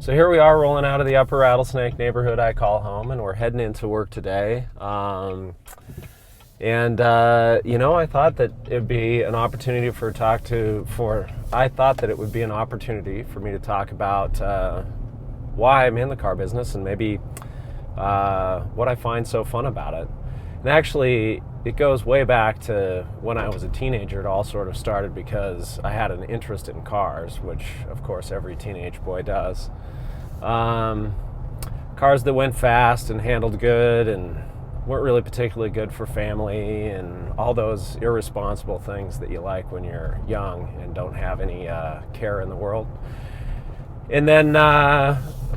So here we are rolling out of the Upper Rattlesnake neighborhood I call home, and we're heading into work today. I thought that it'd be an opportunity I thought that it would be an opportunity for me to talk about why I'm in the car business and maybe what I find so fun about it. And actually, it goes way back to when I was a teenager. It all sort of started because I had an interest in cars, which of course every teenage boy does. Cars that went fast and handled good and weren't really particularly good for family and all those irresponsible things that you like when you're young and don't have any care in the world. And then,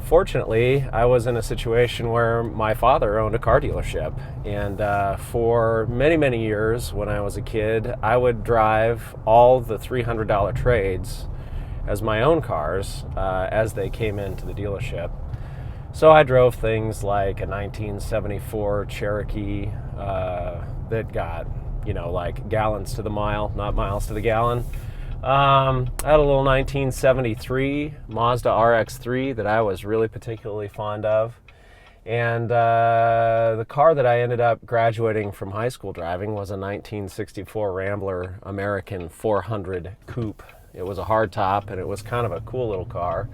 fortunately, I was in a situation where my father owned a car dealership. And for many, many years when I was a kid, I would drive all the $300 trades as my own cars as they came into the dealership. So I drove things like a 1974 Cherokee that got, like gallons to the mile, not miles to the gallon. I had a little 1973 Mazda RX-3 that I was really particularly fond of. And the car that I ended up graduating from high school driving was a 1964 Rambler American 400 Coupe. It was a hardtop, and it was kind of a cool little car.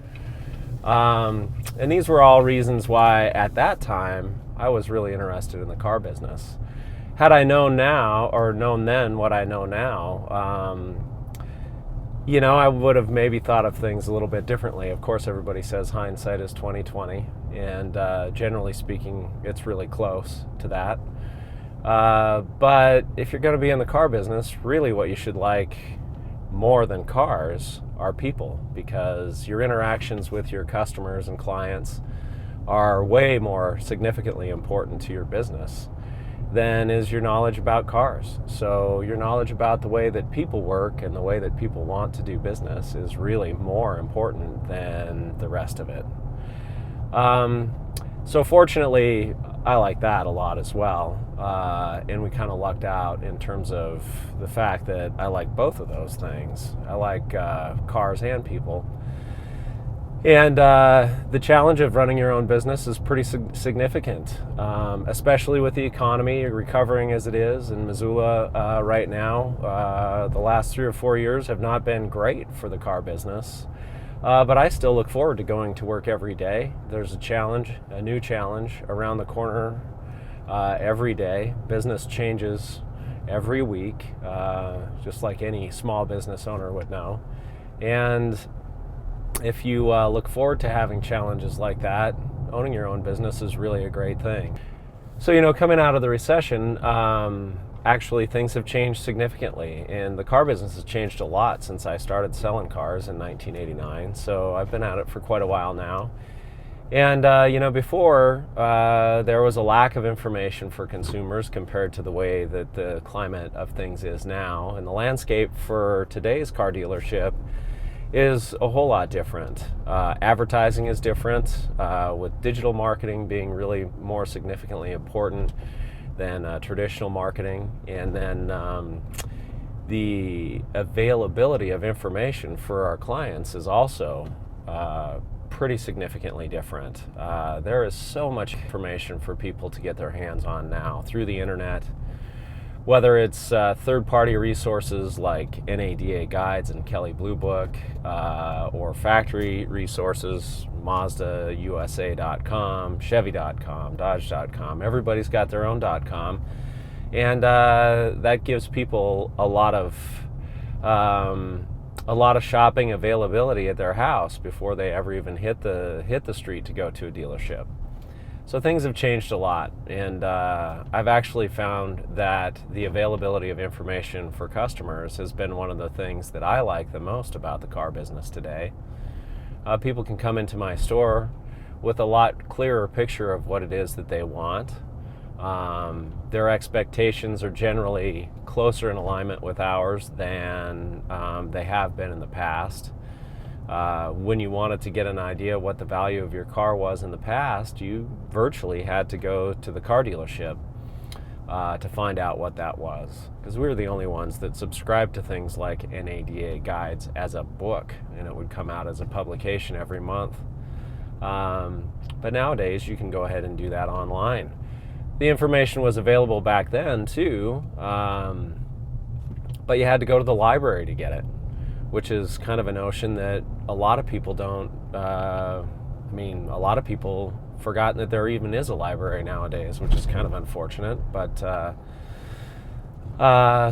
And these were all reasons why, at that time, I was really interested in the car business. Had I known now, or known then what I know now, I would have maybe thought of things a little bit differently. Of course, everybody says hindsight is 20/20, and generally speaking, it's really close to that. But if you're going to be in the car business, really what you should like more than cars are people, because your interactions with your customers and clients are way more significantly important to your business than is your knowledge about cars. So your knowledge about the way that people work and the way that people want to do business is really more important than the rest of it. So fortunately, I like that a lot as well. And we kind of lucked out in terms of the fact that I like both of those things. I like cars and people. And the challenge of running your own business is pretty significant, especially with the economy recovering as it is in Missoula right now. The last 3 or 4 years have not been great for the car business, but I still look forward to going to work every day. There's a new challenge around the corner every day. Business changes every week, just like any small business owner would know. And if you look forward to having challenges like that, owning your own business is really a great thing. So, coming out of the recession, actually things have changed significantly, and the car business has changed a lot since I started selling cars in 1989. So I've been at it for quite a while now. And, before, there was a lack of information for consumers compared to the way that the climate of things is now. And the landscape for today's car dealership is a whole lot different. Advertising is different, with digital marketing being really more significantly important than traditional marketing. And then the availability of information for our clients is also pretty significantly different. There is so much information for people to get their hands on now through the internet, whether it's third-party resources like NADA Guides and Kelley Blue Book, or factory resources, MazdaUSA.com, Chevy.com, Dodge.com. Everybody's got their own .com, and that gives people a lot of shopping availability at their house before they ever even hit the street to go to a dealership. So things have changed a lot, and I've actually found that the availability of information for customers has been one of the things that I like the most about the car business today. People can come into my store with a lot clearer picture of what it is that they want. Their expectations are generally closer in alignment with ours than they have been in the past. When you wanted to get an idea what the value of your car was in the past, you virtually had to go to the car dealership to find out what that was, because we were the only ones that subscribed to things like NADA Guides as a book, and it would come out as a publication every month. But nowadays you can go ahead and do that online. The information was available back then too, but you had to go to the library to get it, which is kind of a notion that a lot of people don't. A lot of people forgotten that there even is a library nowadays, which is kind of unfortunate. But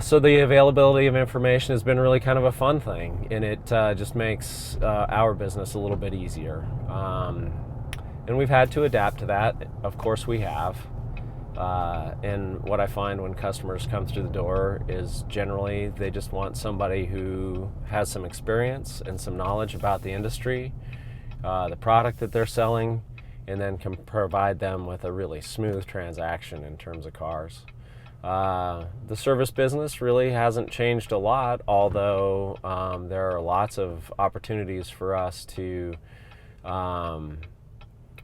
so the availability of information has been really kind of a fun thing, and it just makes our business a little bit easier. And we've had to adapt to that. Of course we have. And what I find when customers come through the door is generally they just want somebody who has some experience and some knowledge about the industry, the product that they're selling, and then can provide them with a really smooth transaction in terms of cars. The service business really hasn't changed a lot, although there are lots of opportunities for us to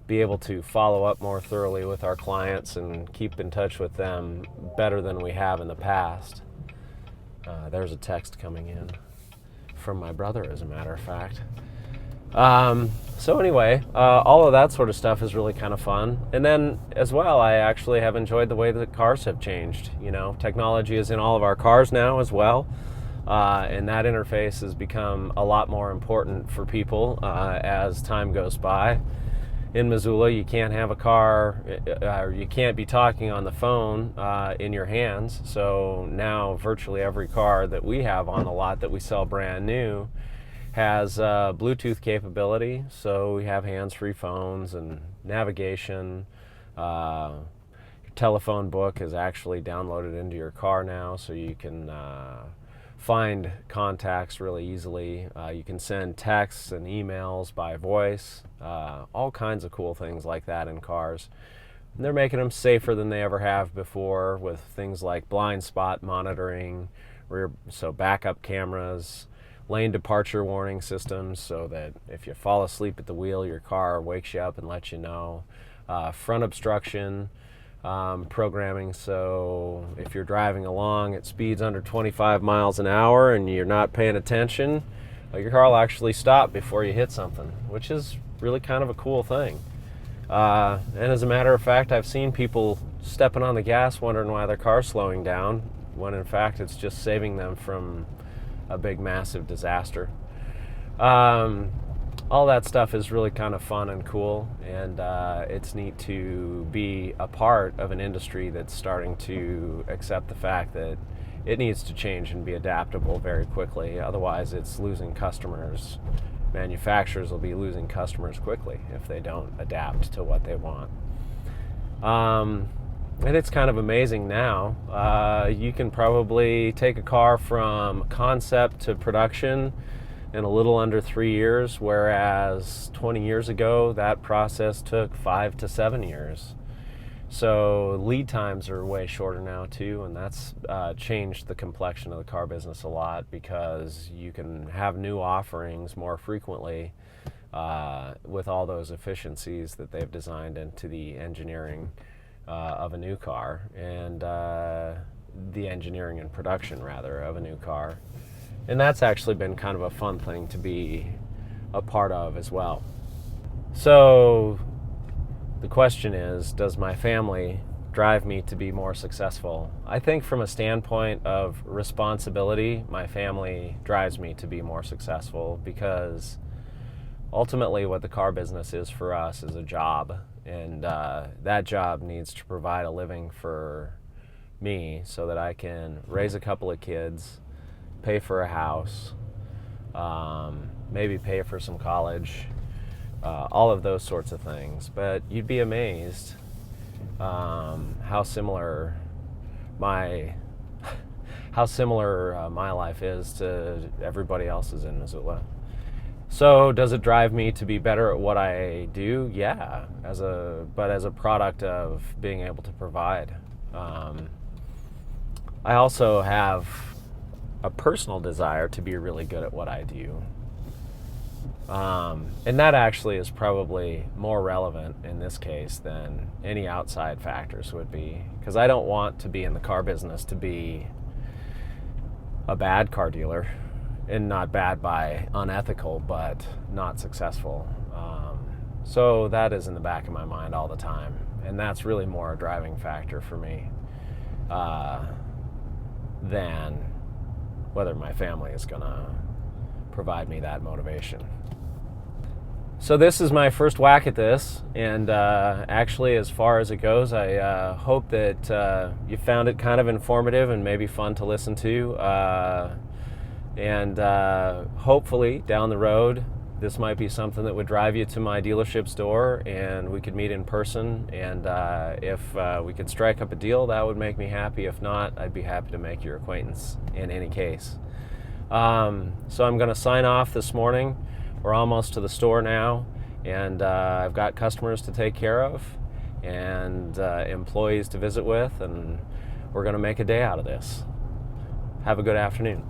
be able to follow up more thoroughly with our clients and keep in touch with them better than we have in the past. There's a text coming in from my brother, as a matter of fact. So anyway, all of that sort of stuff is really kind of fun. And then as well, I actually have enjoyed the way that cars have changed. You know, technology is in all of our cars now as well. And that interface has become a lot more important for people as time goes by. In Missoula, you can't have a car, or you can't be talking on the phone in your hands. So now virtually every car that we have on the lot that we sell brand new has Bluetooth capability. So we have hands-free phones and navigation. Your telephone book is actually downloaded into your car now, so you can find contacts really easily. You can send texts and emails by voice, all kinds of cool things like that in cars. And they're making them safer than they ever have before with things like blind spot monitoring, so backup cameras, lane departure warning systems so that if you fall asleep at the wheel, your car wakes you up and lets you know. Front obstruction programming, so if you're driving along at speeds under 25 miles an hour and you're not paying attention, your car will actually stop before you hit something, which is really kind of a cool thing. And as a matter of fact, I've seen people stepping on the gas wondering why their car's slowing down, when in fact it's just saving them from a big massive disaster. All that stuff is really kind of fun and cool, and it's neat to be a part of an industry that's starting to accept the fact that it needs to change and be adaptable very quickly. Otherwise, it's losing customers. Manufacturers will be losing customers quickly if they don't adapt to what they want. And it's kind of amazing now. You can probably take a car from concept to production in a little under 3 years, whereas 20 years ago that process took 5 to 7 years. So lead times are way shorter now too, and that's changed the complexion of the car business a lot because you can have new offerings more frequently with all those efficiencies that they've designed into the engineering of a new car, and the engineering and production rather of a new car. And that's actually been kind of a fun thing to be a part of as well. So the question is, does my family drive me to be more successful? I think from a standpoint of responsibility, my family drives me to be more successful because ultimately what the car business is for us is a job, and that job needs to provide a living for me so that I can raise a couple of kids, pay for a house, maybe pay for some college, all of those sorts of things. But you'd be amazed how similar my life is to everybody else's in Missoula. So does it drive me to be better at what I do? Yeah, but as a product of being able to provide. I also have a personal desire to be really good at what I do. And that actually is probably more relevant in this case than any outside factors would be, because I don't want to be in the car business to be a bad car dealer, and not bad by unethical, but not successful. So that is in the back of my mind all the time, and that's really more a driving factor for me than whether my family is going to provide me that motivation. So this is my first whack at this, and actually, as far as it goes, I hope that you found it kind of informative and maybe fun to listen to, and hopefully down the road this might be something that would drive you to my dealership's door and we could meet in person, and if we could strike up a deal, that would make me happy. If not, I'd be happy to make your acquaintance in any case. So I'm going to sign off this morning. We're almost to the store now, and I've got customers to take care of and employees to visit with, and we're going to make a day out of this. Have a good afternoon.